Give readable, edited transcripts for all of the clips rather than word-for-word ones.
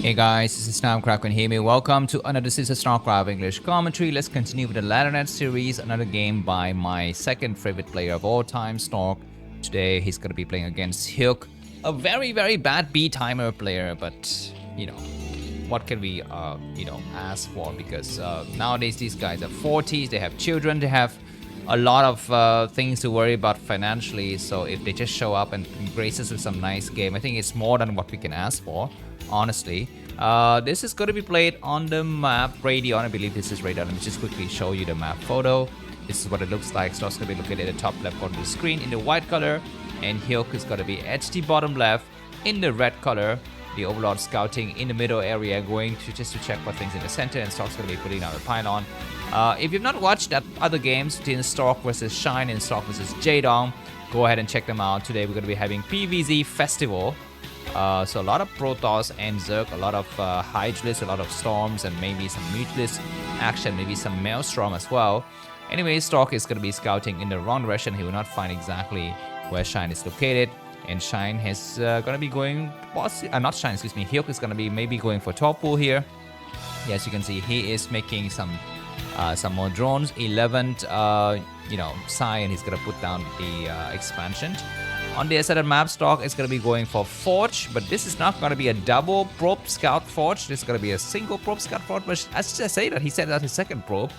Hey guys, this is Namkraft. Can you hear me? Welcome to another season of Starcraft English commentary. Let's continue with the Laddernet series, another game by my second favorite player of all time, Stork. Today he's going to be playing against Hyuk, a very bad B-timer player, but you know, what can we ask for? Because nowadays these guys are 40s, they have children, they have a lot of things to worry about financially. So if they just show up and grace us with some nice game, I think it's more than what we can ask for, honestly. This is going to be played on the map Radeon. I believe this is Radeon. Let me just quickly show you the map photo. This is what it looks like. So it's going to be located at the top left corner of the screen in the white color, and Hyuk is going to be at the bottom left in the red color. The Overlord scouting in the middle area, going to just to check for things in the center, and Stork's going to be putting down a pylon. If you've not watched that other games between Stork versus Shine and Stork versus Jaedong, go ahead and check them out. Today we're going to be having PvZ Festival. So a lot of Protoss and Zerg, a lot of Hydralis, a lot of Storms, and maybe some Mutilus action, maybe some Maelstrom as well. Anyway, Stork is going to be scouting in the wrong direction. He will not find exactly where Shine is located. And Shine is going to be going, not Shine, excuse me, Hyuk is going to be maybe going for top pool here. As you can see, he is making some more drones. 11th, Psy, and he's going to put down the expansion. On the other map, Stork is going to be going for Forge, but this is not going to be a double probe scout Forge. This is going to be a single probe scout Forge, but as I say that, he said that's his second probe.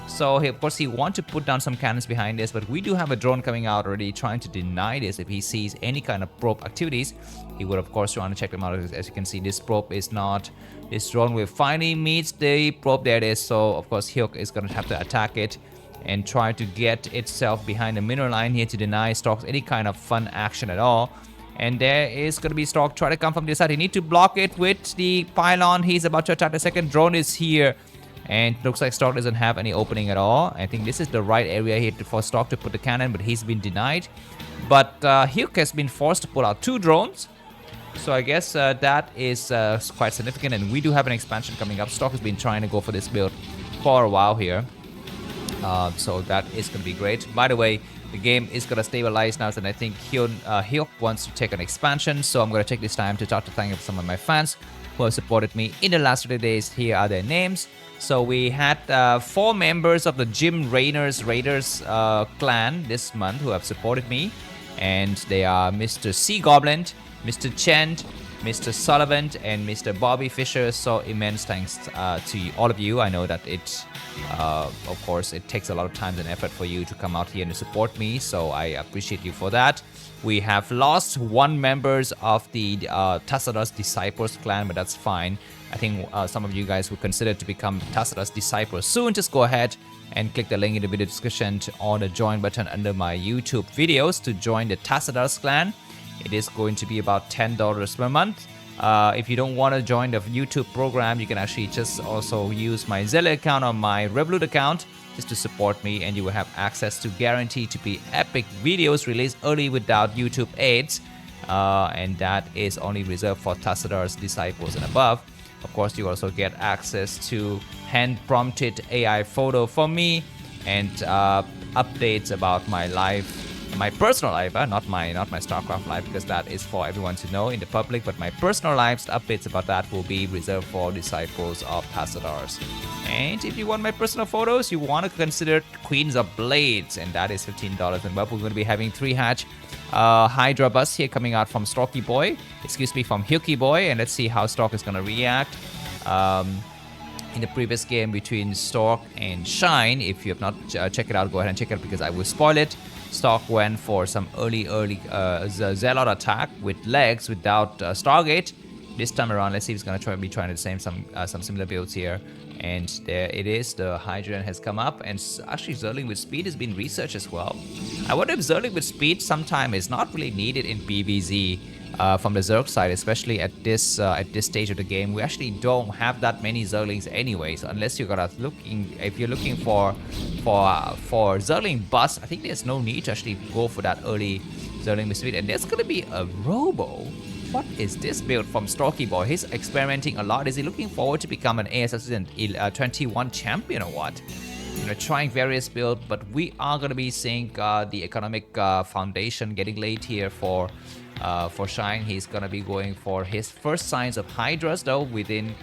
So of course he wants to put down some cannons behind this, but we do have a drone coming out already trying to deny this. If he sees any kind of probe activities, he would of course want to check them out. As you can see, this probe is not, this drone will finally meet the probe. There it is. So of course Hyuk is going to have to attack it and try to get itself behind the mineral line here to deny Stork any kind of fun action at all. And there is going to be Stork try to come from this side. He need to block it with the pylon. He's about to attack. The second drone is here. And looks like Stork doesn't have any opening at all. I think this is the right area here for Stork to put the cannon, but he's been denied. But Hyuk has been forced to pull out 2 drones. So I guess that is quite significant. And we do have an expansion coming up. Stork has been trying to go for this build for a while here. So that is going to be great. By the way, the game is going to stabilize now, and I think Hyuk wants to take an expansion. So I'm going to take this time to thank some of my fans who have supported me in the last 30 days. Here are their names. So we had 4 members of the Jim Raiders clan this month who have supported me. And they are Mr. Sea Goblin, Mr. Chen, Mr. Sullivan, and Mr. Bobby Fisher. So immense thanks to all of you. I know that of course, it takes a lot of time and effort for you to come out here and support me. So I appreciate you for that. We have lost 1 member of the Tassadus Disciples clan, but that's fine. I think some of you guys will consider to become Tassadus Disciples soon. Just go ahead and click the link in the video description or the join button under my YouTube videos to join the Tassadus clan. It is going to be about $10 per month. If you don't want to join the YouTube program, you can actually just also use my Zelle account or my Revolut account just to support me, and you will have access to guaranteed to be epic videos released early without YouTube ads. And that is only reserved for Tassadar's disciples and above. Of course, you also get access to hand-prompted AI photo from me and updates about my life. My personal life, not my Starcraft life, because that is for everyone to know in the public, but my personal life's updates about that will be reserved for disciples of Tassadars. And if you want my personal photos, you want to consider Queens of Blades, and that is $15 and above. We're going to be having 3 hatch Hydra bus here coming out from from Hyuky Boy, and let's see how Stork is going to react. In the previous game between Stork and Shine, if you have not checked it out, go ahead and check it out because I will spoil it. Stork went for some early Zelle attack with legs without Stargate. This time around, let's see if he's going to be trying the same some similar builds here. And there it is. The Hydra has come up, and actually Zerling with speed has been researched as well. I wonder if Zerling with speed sometime is not really needed in PvZ from the Zerg side, especially at this stage of the game. We actually don't have that many Zerlings anyway. So unless you're if you're looking for Zerling bust, I think there's no need to actually go for that early Zerling with speed. And there's gonna be a Robo. What is this build from Storky Boy? He's experimenting a lot. Is he looking forward to become an ASS 21 champion or what? Trying various builds, but we are going to be seeing the economic foundation getting laid here for For Shine, he's gonna be going for his first signs of Hydras though within,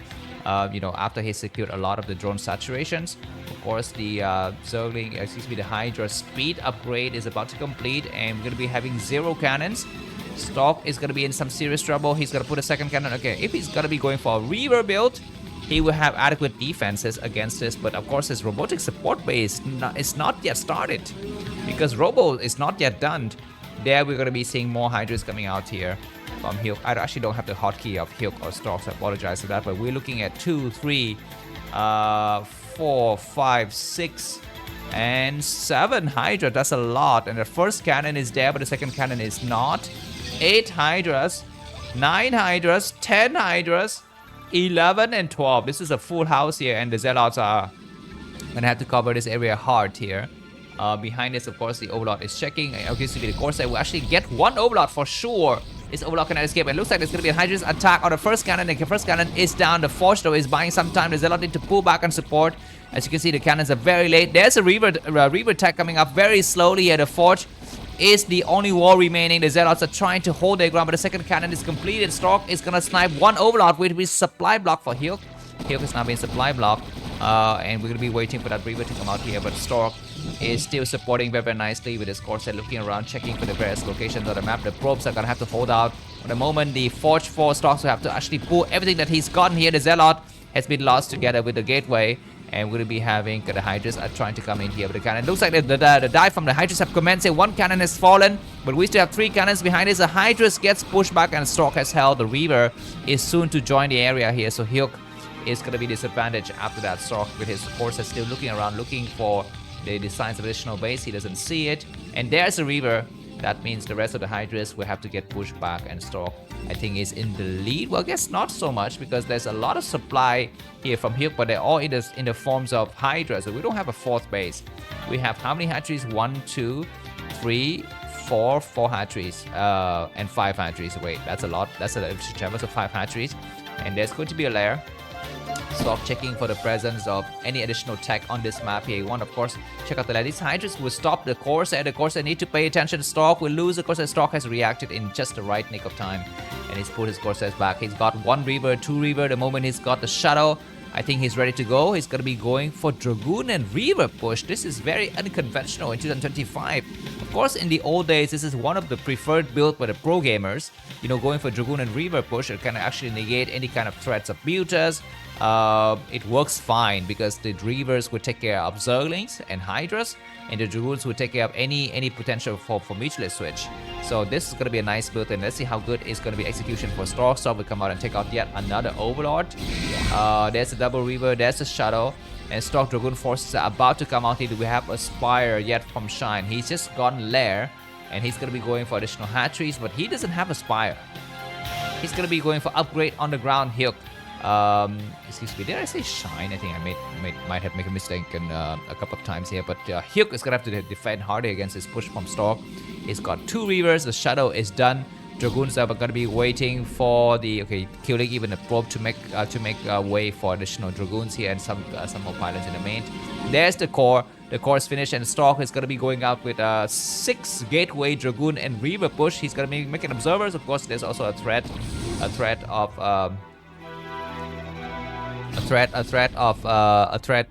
after he secured a lot of the drone saturations. Of course, the the Hydra speed upgrade is about to complete, and we're gonna be having 0 cannons. Stork is gonna be in some serious trouble. He's gonna put a second cannon. Okay, if he's gonna be going for a Reaver build, he will have adequate defenses against this, but of course his robotic support base is not yet started because Robo is not yet done. There we're going to be seeing more Hydras coming out here from Hyuk. I actually don't have the hotkey of Hyuk or Stork, so I apologize for that, but we're looking at 2, 3, 4, 5, 6, and 7 Hydra. That's a lot, and the first cannon is there, but the second cannon is not. 8 Hydras, 9 Hydras, 10 Hydras, 11 and 12. This is a full house here, and the Zealots are gonna have to cover this area hard here. Behind this, of course, the Overlord is checking. Obviously, the Corsair will actually get 1 Overlord for sure. This Overlord cannot escape. It looks like there's going to be a Hydra's attack on the first cannon. The first cannon is down. The Forge, though, is buying some time. The Zealot need to pull back and support. As you can see, the cannons are very late. There's a Reaver attack coming up very slowly here. The Forge is the only wall remaining. The Zealots are trying to hold their ground, but the second cannon is completed. Stork is going to snipe 1 Overlord, which is supply block for Hyuk. Hyuk is now being supply block. And we're going to be waiting for that Reaver to come out here, but Stork is still supporting very, very nicely with his Corsair looking around, checking for the various locations on the map. The probes are going to have to hold out. For the moment, the Forge 4 Storks will have to actually pull everything that he's gotten here. The Zealot has been lost together with the Gateway, and we're going to be having the Hydras are trying to come in here with the cannon. It looks like the dive from the Hydras have commenced. 1 cannon has fallen, but we still have 3 cannons behind us. The Hydras gets pushed back, and Stork has held. The Reaver is soon to join the area here, so Hyuk is going to be disadvantaged after that. Stork with his Corsair still looking around, looking for the signs of additional base. He doesn't see it, and there's a Reaver. That means the rest of the Hydras will have to get pushed back, and Stork, I think, is in the lead. Well, I guess not so much, because there's a lot of supply here from Hyuk, but they're all in the forms of Hydra, so we don't have a 4th base. We have how many Hydras? 1, 2, 3, 4 hatcheries, and 5 hatcheries. Wait, that's a lot. That's a chambers of 5 hatcheries, and there's going to be a lair. Stop checking for the presence of any additional tech on this map here. You want, of course, check out the ladies. Hydras will stop the Corsair. The Corsair need to pay attention. Stork will lose. The Corsair Stork has reacted in just the right nick of time, and he's put his Corsairs back. He's got 1 Reaver, 2 Reaver. The moment he's got the Shadow, I think he's ready to go. He's going to be going for Dragoon and Reaver push. This is very unconventional in 2025. Of course, in the old days, this is one of the preferred builds by the pro gamers. You know, going for Dragoon and Reaver push, it can actually negate any kind of threats of mutas. It works fine because the Reavers would take care of Zerglings and Hydras, and the Dragoons would take care of any potential for mutualist switch. So this is going to be a nice build, and let's see how good is going to be execution for Stork. Stork will come out and take out yet another Overlord. There's a double Reaver, there's a Shadow, and Stork Dragoon forces are about to come out here. We have a Spire yet from Shine. He's just gone Lair, and he's going to be going for additional hatcheries, but he doesn't have a Spire. He's going to be going for upgrade on the ground Hyuk. Excuse me, did I say Shine? I think I might have made a mistake a couple of times here, but Hyuk is gonna have to defend harder against his push from Stork. He's got 2 Reavers, the Shadow is done. Dragoons are gonna be waiting for the killing even a probe to make way for additional Dragoons here, and some more pilots in the main. There's the core. The core is finished, and Stork is gonna be going out with 6 Gateway Dragoon and Reaver push. He's gonna be making observers. Of course, there's also a threat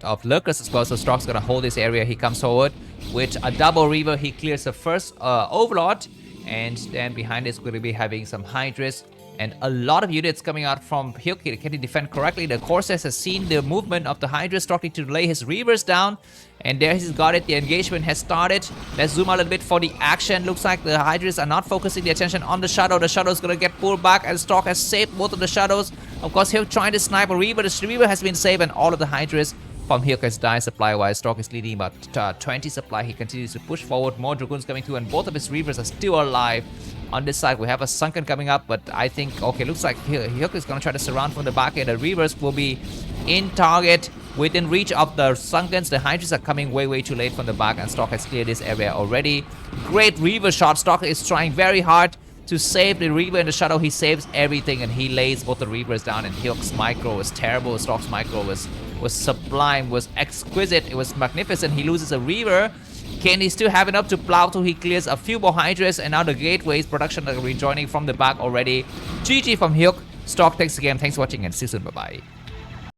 of lurkers as well. So Stork's gonna hold this area. He comes forward with a double Reaver. He clears the first Overlord, and then behind this, we're gonna be having some Hydras and a lot of units coming out from Hyuk. Can he defend correctly? The Corsairs has seen the movement of the Hydras, starting to lay his Reavers down, and there he's got it. The engagement has started. Let's zoom out a little bit for the action. Looks like the Hydras are not focusing the attention on the Shadow. The Shadow's gonna get pulled back, and Stork has saved both of the Shadows. Of course, Hyuk trying to snipe a Reaver. The Reaver has been saved, and all of the Hydras from Hyuk has died supply-wise. Stork is leading about 20 supply. He continues to push forward. More Dragoons coming through, and both of his Reavers are still alive. On this side, we have a Sunken coming up, but I think, okay, looks like Hyuk is going to try to surround from the back end. The Reavers will be in target, within reach of the Sunkens. The Hydras are coming way too late from the back, and Stork has cleared this area already. Great Reaver shot. Stork is trying very hard to save the Reaver in the Shadow. He saves everything, and he lays both the Reavers down, and Hyuk's micro was terrible. Stork's micro was sublime, was exquisite. It was magnificent. He loses a Reaver, Can he still have enough to plow till he clears a few more Hydras? And now the gateways production are rejoining from the back already. GG from Hyuk. Stork, thanks again. Thanks for watching and see you soon. Bye-bye.